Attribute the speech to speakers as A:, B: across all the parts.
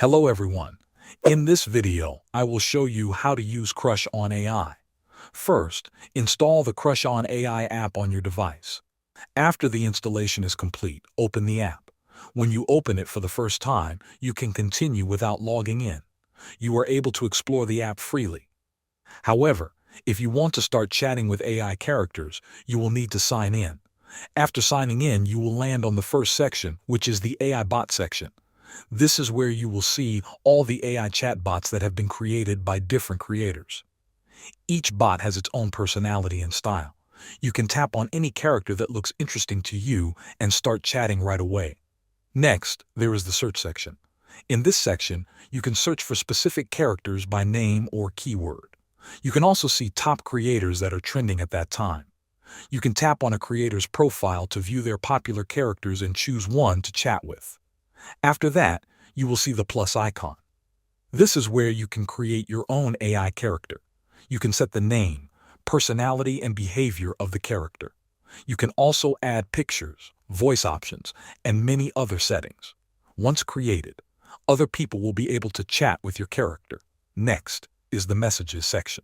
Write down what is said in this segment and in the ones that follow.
A: Hello everyone. In this video, I will show you how to use CrushOn AI. First, install the CrushOn AI app on your device. After the installation is complete, open the app. When you open it for the first time, you can continue without logging in. You are able to explore the app freely. However, if you want to start chatting with AI characters, you will need to sign in. After signing in, you will land on the first section, which is the AI bot section. This is where you will see all the AI chatbots that have been created by different creators. Each bot has its own personality and style. You can tap on any character that looks interesting to you and start chatting right away. Next, there is the search section. In this section, you can search for specific characters by name or keyword. You can also see top creators that are trending at that time. You can tap on a creator's profile to view their popular characters and choose one to chat with. After that, you will see the plus icon. This is where you can create your own AI character. You can set the name, personality, and behavior of the character. You can also add pictures, voice options, and many other settings. Once created, other people will be able to chat with your character. Next is the messages section.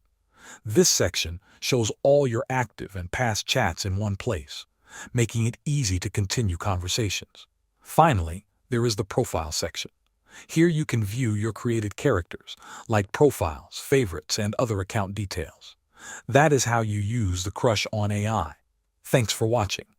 A: This section shows all your active and past chats in one place, making it easy to continue conversations. Finally, there is the profile section. Here you can view your created characters, like profiles, favorites, and other account details. That is how you use the CrushOn AI. Thanks for watching.